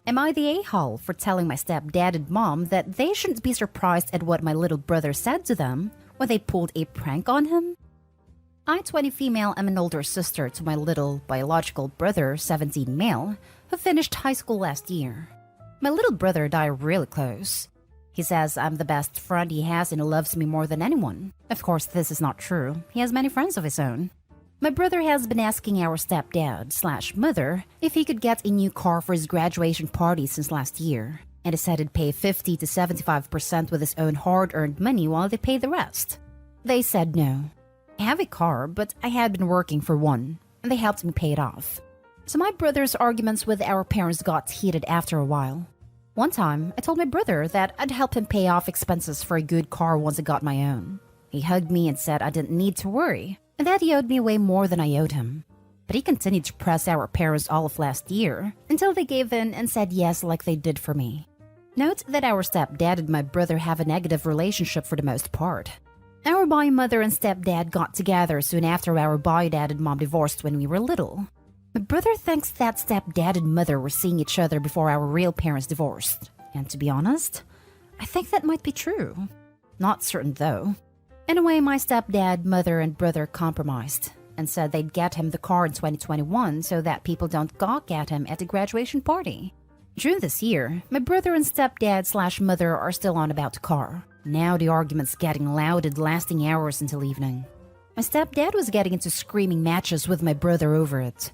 Am I the a-hole for telling my stepdad and mom that they shouldn't be surprised at what my little brother said to them when they pulled a prank on him? I, 20 female, am an older sister to my little biological brother, 17 male, who finished high school last year. My little brother and I are really close. He says I'm the best friend he has and he loves me more than anyone. Of course, this is not true. He has many friends of his own. My brother has been asking our stepdad/mother if he could get a new car for his graduation party since last year, and he said he'd pay 50 to 75% with his own hard-earned money while they pay the rest. They said no. I have a car, but I had been working for one, and they helped me pay it off. So my brother's arguments with our parents got heated after a while. One time, I told my brother that I'd help him pay off expenses for a good car once I got my own. He hugged me and said I didn't need to worry, and that he owed me way more than I owed him. But he continued to press our parents all of last year until they gave in and said yes like they did for me. Note that our stepdad and my brother have a negative relationship for the most part. Our boy mother and stepdad got together soon after our boy dad and mom divorced when we were little. My brother thinks that stepdad and mother were seeing each other before our real parents divorced. And to be honest, I think that might be true. Not certain though. Anyway, my stepdad, mother, and brother compromised and said they'd get him the car in 2021 so that people don't gawk at him at the graduation party. June this year, my brother and stepdad/mother are still on about the car. Now the argument's getting loud and lasting hours until evening. My stepdad was getting into screaming matches with my brother over it,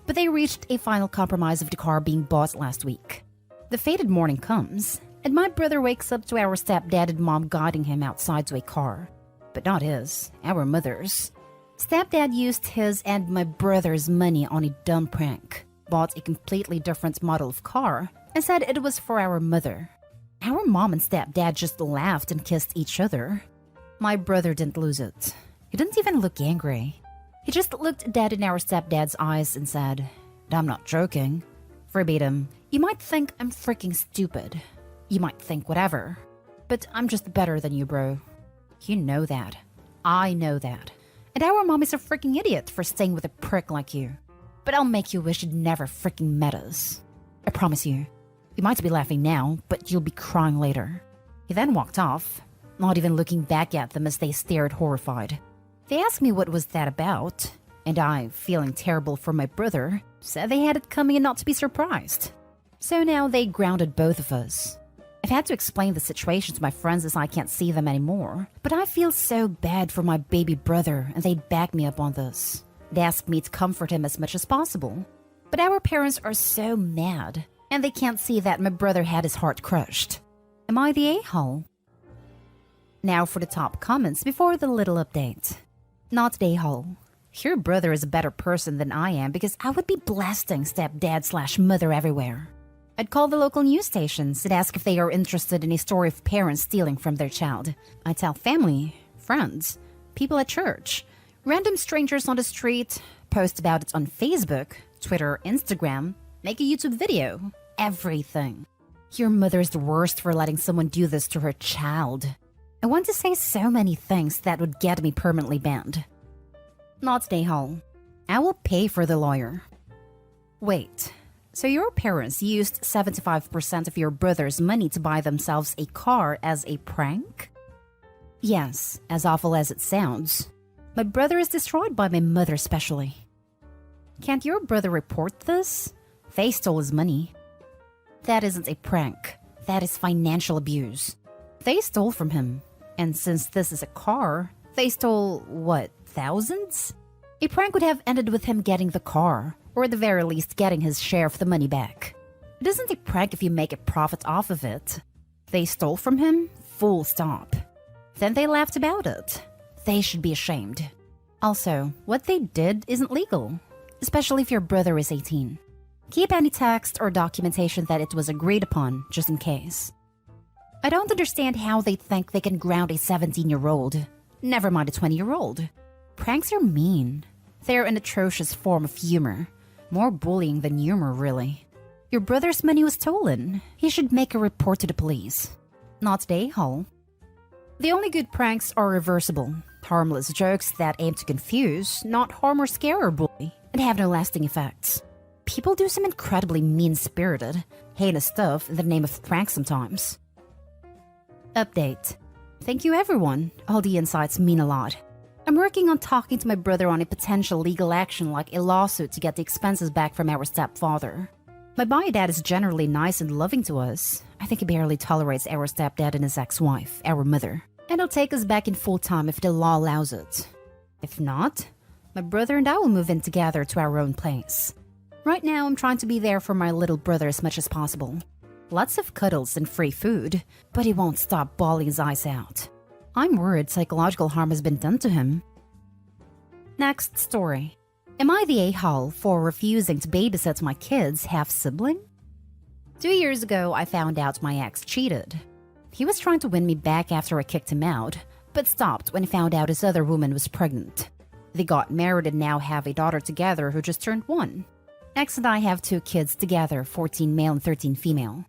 but they reached a final compromise of the car being bought last week. The fated morning comes, and my brother wakes up to our stepdad and mom guiding him outside to a car. But not his, our mother's. Stepdad used his and my brother's money on a dumb prank, bought a completely different model of car, and said it was for our mother. Our mom and stepdad just laughed and kissed each other. My brother didn't lose it. He didn't even look angry. He just looked dead in our stepdad's eyes and said, "I'm not joking." Verbatim, "You might think I'm freaking stupid. You might think whatever. But I'm just better than you, bro. You know that. I know that. And our mom is a freaking idiot for staying with a prick like you. But I'll make you wish you'd never freaking met us. I promise you. You might be laughing now, but you'll be crying later." He then walked off, not even looking back at them as they stared horrified. They asked me what was that about, and I, feeling terrible for my brother, said they had it coming and not to be surprised. So now they grounded both of us. I've had to explain the situation to my friends as I can't see them anymore, but I feel so bad for my baby brother and they back me up on this. They ask me to comfort him as much as possible. But our parents are so mad, and they can't see that my brother had his heart crushed. Am I the a-hole? Now for the top comments before the little update. Not the a-hole. Your brother is a better person than I am because I would be blasting stepdad/mother everywhere. I'd call the local news stations and ask if they are interested in a story of parents stealing from their child. I'd tell family, friends, people at church, random strangers on the street, post about it on Facebook, Twitter, Instagram, make a YouTube video, everything. Your mother's the worst for letting someone do this to her child. I want to say so many things that would get me permanently banned. Not the a-hole. I will pay for the lawyer. Wait. So your parents used 75% of your brother's money to buy themselves a car as a prank? Yes, as awful as it sounds. My brother is destroyed by my mother especially. Can't your brother report this? They stole his money. That isn't a prank. That is financial abuse. They stole from him. And since this is a car, they stole, what, thousands? A prank would have ended with him getting the car, or at the very least getting his share of the money back. It isn't a prank if you make a profit off of it. They stole from him, full stop. Then they laughed about it. They should be ashamed. Also, what they did isn't legal, especially if your brother is 18. Keep any text or documentation that it was agreed upon, just in case. I don't understand how they think they can ground a 17-year-old, never mind a 20-year-old. Pranks are mean. They're an atrocious form of humor. More bullying than humor, really. Your brother's money was stolen. He should make a report to the police. Not the a-hole. The only good pranks are reversible. Harmless jokes that aim to confuse, not harm or scare or bully, and have no lasting effects. People do some incredibly mean-spirited, heinous stuff in the name of prank sometimes. Update. Thank you everyone. All the insights mean a lot. I'm working on talking to my brother on a potential legal action like a lawsuit to get the expenses back from our stepfather. My bio-dad is generally nice and loving to us. I think he barely tolerates our stepdad and his ex-wife, our mother. And he'll take us back in full time if the law allows it. If not, my brother and I will move in together to our own place. Right now, I'm trying to be there for my little brother as much as possible. Lots of cuddles and free food, but he won't stop bawling his eyes out. I'm worried psychological harm has been done to him. Next story. Am I the a-hole for refusing to babysit my kid's half-sibling? 2 years ago, I found out my ex cheated. He was trying to win me back after I kicked him out, but stopped when he found out his other woman was pregnant. They got married and now have a daughter together who just turned 1. Ex and I have 2 kids together, 14 male and 13 female.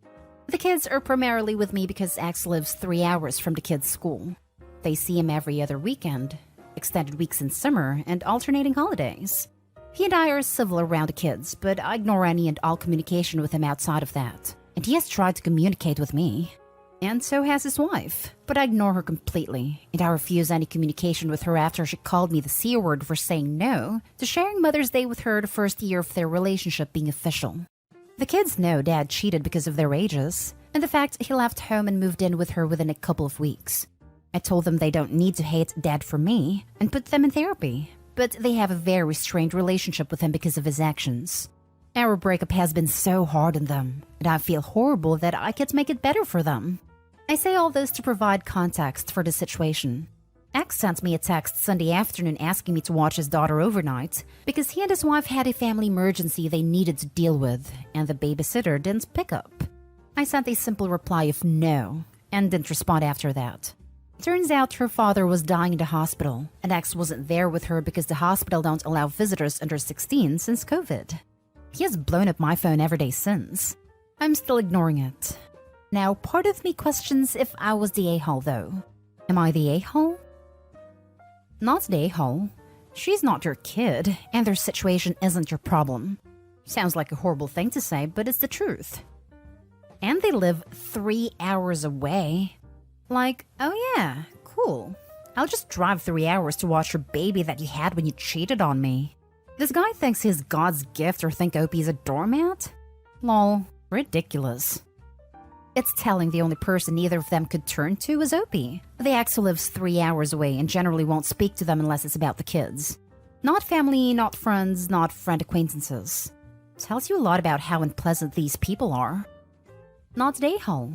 The kids are primarily with me because ex lives 3 hours from the kids' school. They see him every other weekend, extended weeks in summer, and alternating holidays. He and I are civil around the kids, but I ignore any and all communication with him outside of that. And he has tried to communicate with me. And so has his wife, but I ignore her completely, and I refuse any communication with her after she called me the C word for saying no to sharing Mother's Day with her the first year of their relationship being official. The kids know Dad cheated because of their ages, and the fact he left home and moved in with her within a couple of weeks. I told them they don't need to hate Dad for me and put them in therapy, but they have a very strained relationship with him because of his actions. Our breakup has been so hard on them, and I feel horrible that I can't make it better for them. I say all this to provide context for the situation. X sent me a text Sunday afternoon asking me to watch his daughter overnight because he and his wife had a family emergency they needed to deal with, and the babysitter didn't pick up. I sent a simple reply of no, and didn't respond after that. Turns out her father was dying in the hospital, and X wasn't there with her because the hospital don't allow visitors under 16 since COVID. He has blown up my phone every day since. I'm still ignoring it. Now, part of me questions if I was the a-hole though. Am I the a-hole? Not the a-hole. She's not your kid, and their situation isn't your problem. Sounds like a horrible thing to say, but it's the truth. And they live 3 hours away. Like, oh yeah, cool. I'll just drive 3 hours to watch your baby that you had when you cheated on me. This guy thinks he's God's gift or think Opie's a doormat? Lol, ridiculous. It's telling the only person neither of them could turn to is Opie. The ex who lives 3 hours away and generally won't speak to them unless it's about the kids. Not family, not friends, not friend acquaintances. Tells you a lot about how unpleasant these people are. Not the a-hole.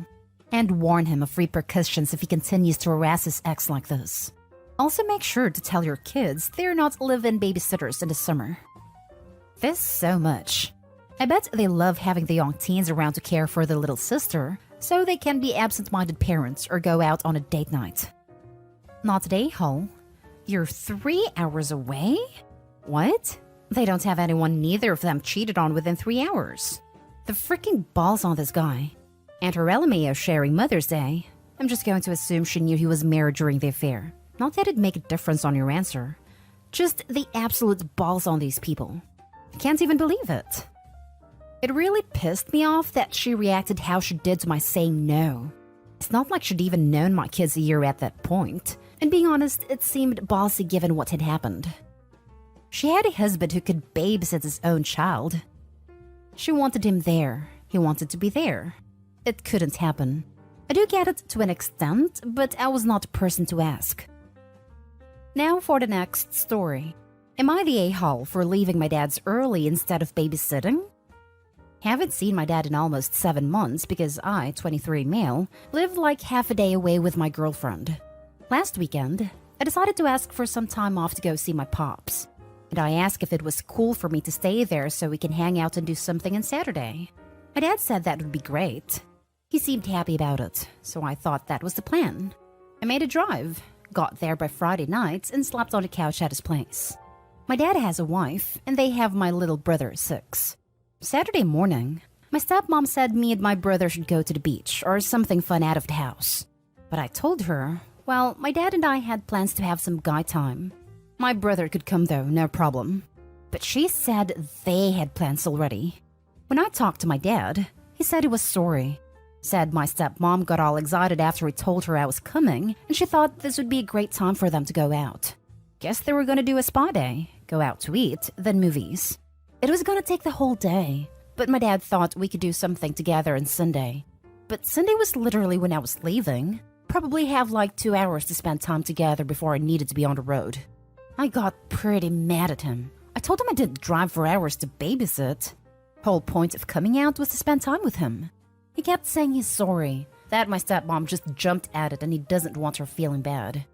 And warn him of repercussions if he continues to harass his ex like this. Also make sure to tell your kids they're not live-in babysitters in the summer. This so much. I bet they love having the young teens around to care for their little sister, so they can be absent-minded parents or go out on a date night. Not the a-hole. You're 3 hours away? What? They don't have anyone neither of them cheated on within 3 hours. The freaking balls on this guy. And her LMAO sharing Mother's Day. I'm just going to assume she knew he was married during the affair. Not that it'd make a difference on your answer. Just the absolute balls on these people. I can't even believe it. It really pissed me off that she reacted how she did to my saying no. It's not like she'd even known my kids a year at that point. And being honest, it seemed ballsy given what had happened. She had a husband who could babysit his own child. She wanted him there. He wanted to be there. It couldn't happen. I do get it to an extent, but I was not the person to ask. Now for the next story. Am I the a-hole for leaving my dad's early instead of babysitting? Haven't seen my dad in almost 7 months because I, 23 male, live like half a day away with my girlfriend. Last weekend, I decided to ask for some time off to go see my pops. And I asked if it was cool for me to stay there so we can hang out and do something on Saturday. My dad said that would be great. He seemed happy about it, so I thought that was the plan. I made a drive, got there by Friday night, and slept on the couch at his place. My dad has a wife, and they have my little brother, 6. Saturday morning, my stepmom said me and my brother should go to the beach or something fun out of the house. But I told her, well, my dad and I had plans to have some guy time. My brother could come though, no problem. But she said they had plans already. When I talked to my dad, he said he was sorry. Said my stepmom got all excited after he told her I was coming, and she thought this would be a great time for them to go out. Guess they were gonna do a spa day, go out to eat, then movies. It was gonna take the whole day, but my dad thought we could do something together on Sunday. But Sunday was literally when I was leaving. Probably have like 2 hours to spend time together before I needed to be on the road. I got pretty mad at him. I told him I didn't drive for hours to babysit. Whole point of coming out was to spend time with him. He kept saying he's sorry, that my stepmom just jumped at it and he doesn't want her feeling bad.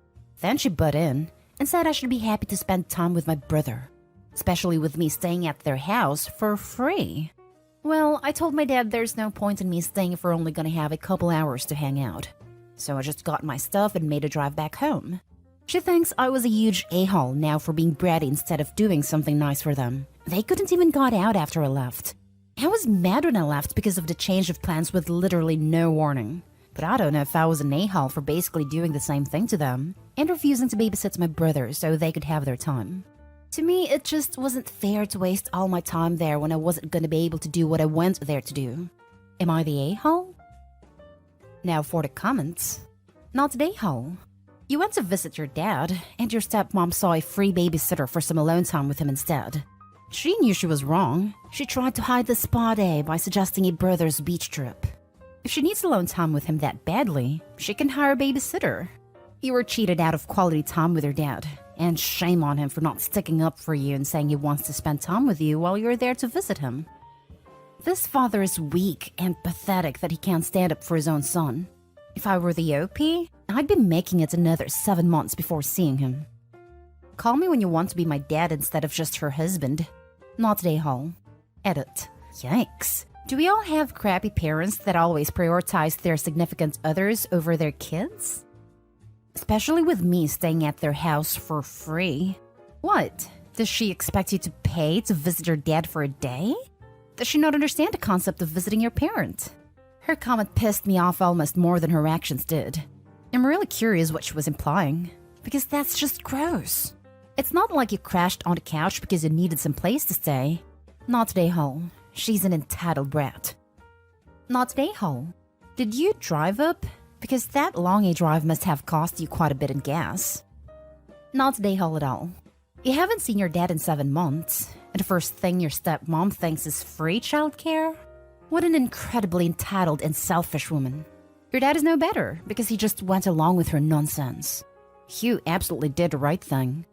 Then she butt in and said I should be happy to spend time with my brother, especially with me staying at their house for free. Well, I told my dad there's no point in me staying if we're only gonna have a couple hours to hang out. So I just got my stuff and made a drive back home. She thinks I was a huge a-hole now for being bratty instead of doing something nice for them. They couldn't even got out after I left. I was mad when I left because of the change of plans with literally no warning. But I don't know if I was an a-hole for basically doing the same thing to them and refusing to babysit my brother so they could have their time. To me, it just wasn't fair to waste all my time there when I wasn't going to be able to do what I went there to do. Am I the a-hole? Now for the comments. Not the a-hole. You went to visit your dad, and your stepmom saw a free babysitter for some alone time with him instead. She knew she was wrong. She tried to hide the spa day by suggesting a brother's beach trip. If she needs alone time with him that badly, she can hire a babysitter. You were cheated out of quality time with your dad, and shame on him for not sticking up for you and saying he wants to spend time with you while you're there to visit him. This father is weak and pathetic that he can't stand up for his own son. If I were the OP, I'd be making it another 7 months before seeing him. Call me when you want to be my dad instead of just her husband. Not a-hole. Edit. Yikes. Do we all have crappy parents that always prioritize their significant others over their kids? Especially with me staying at their house for free. What? Does she expect you to pay to visit your dad for a day? Does she not understand the concept of visiting your parent? Her comment pissed me off almost more than her actions did. I'm really curious what she was implying, because that's just gross. It's not like you crashed on the couch because you needed some place to stay. Not a-hole. She's an entitled brat. Not a-hole. Did you drive up? Because that long a drive must have cost you quite a bit in gas. Not a-hole at all. You haven't seen your dad in 7 months, and the first thing your stepmom thinks is free childcare? What an incredibly entitled and selfish woman. Your dad is no better because he just went along with her nonsense. Hugh absolutely did the right thing.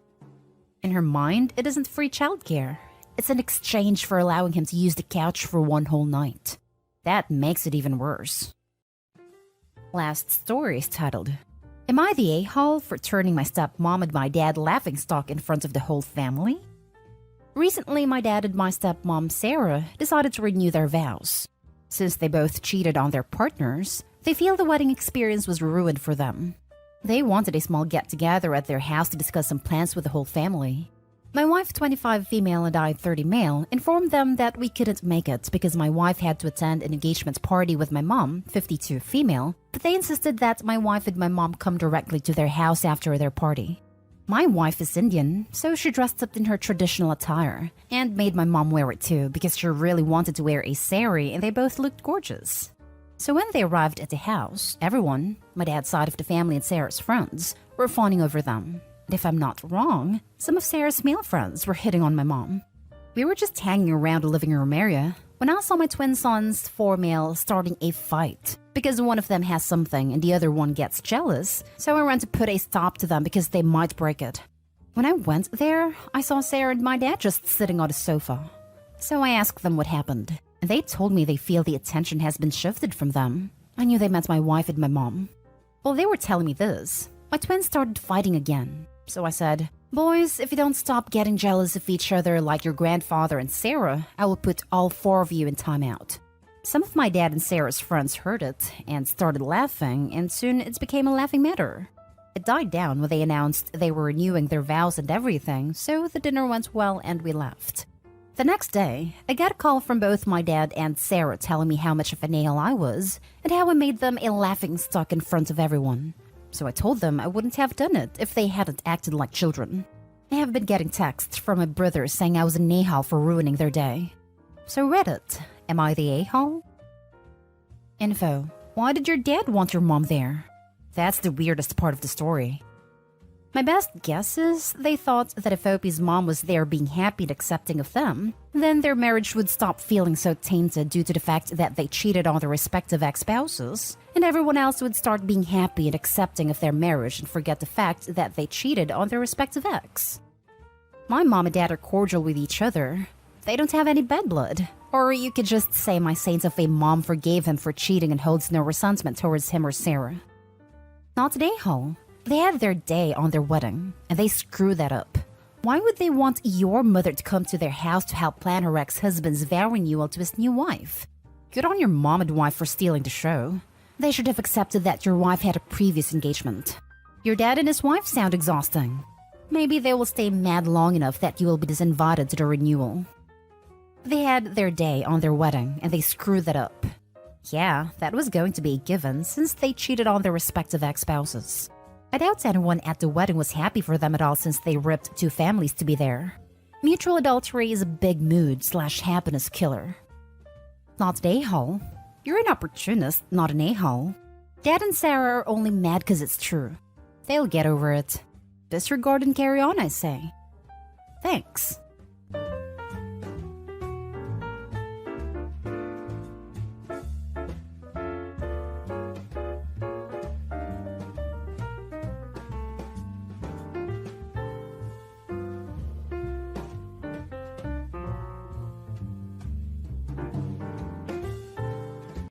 In her mind, it isn't free childcare. It's an exchange for allowing him to use the couch for 1 whole night. That makes it even worse. Last story is titled, Am I the a-hole for turning my stepmom and my dad laughingstock in front of the whole family? Recently, my dad and my stepmom, Sarah, decided to renew their vows. Since they both cheated on their partners, they feel the wedding experience was ruined for them. They wanted a small get-together at their house to discuss some plans with the whole family. My wife, 25 female and I, 30 male, informed them that we couldn't make it because my wife had to attend an engagement party with my mom, 52 female, but they insisted that my wife and my mom come directly to their house after their party. My wife is Indian, so she dressed up in her traditional attire and made my mom wear it too because she really wanted to wear a sari and they both looked gorgeous. So when they arrived at the house, everyone, my dad's side of the family and Sarah's friends, were fawning over them. And if I'm not wrong, some of Sarah's male friends were hitting on my mom. We were just hanging around the living room area when I saw my twin sons, 4 male, starting a fight because one of them has something and the other one gets jealous, so I ran to put a stop to them because they might break it. When I went there, I saw Sarah and my dad just sitting on the sofa. So I asked them what happened, and they told me they feel the attention has been shifted from them. I knew they meant my wife and my mom. While they were telling me this, my twins started fighting again. So I said, "Boys, if you don't stop getting jealous of each other like your grandfather and Sarah, I will put all 4 of you in timeout." Some of my dad and Sarah's friends heard it and started laughing, and soon it became a laughing matter. It died down when they announced they were renewing their vows and everything, so the dinner went well and we left. The next day, I got a call from both my dad and Sarah telling me how much of an a-hole I was and how I made them a laughingstock in front of everyone. So I told them I wouldn't have done it if they hadn't acted like children. I have been getting texts from my brother saying I was an a-hole for ruining their day. So Reddit, am I the a-hole? Info, why did your dad want your mom there? That's the weirdest part of the story. My best guess is they thought that if Opie's mom was there being happy and accepting of them, then their marriage would stop feeling so tainted due to the fact that they cheated on their respective ex-spouses, and everyone else would start being happy and accepting of their marriage and forget the fact that they cheated on their respective ex. My mom and dad are cordial with each other. They don't have any bad blood. Or you could just say my saint of a mom forgave him for cheating and holds no resentment towards him or Sarah. Not an a-hole. They had their day on their wedding, and they screwed that up. Why would they want your mother to come to their house to help plan her ex-husband's vow renewal to his new wife? Good on your mom and wife for stealing the show. They should have accepted that your wife had a previous engagement. Your dad and his wife sound exhausting. Maybe they will stay mad long enough that you will be disinvited to the renewal. They had their day on their wedding, and they screwed that up. Yeah, that was going to be a given since they cheated on their respective ex-spouses. I doubt anyone at the wedding was happy for them at all since they ripped two families to be there. Mutual adultery is a big mood/happiness killer. Not an a-hole. You're an opportunist, not an a-hole. Dad and Sarah are only mad because it's true. They'll get over it. Disregard and carry on, I say. Thanks.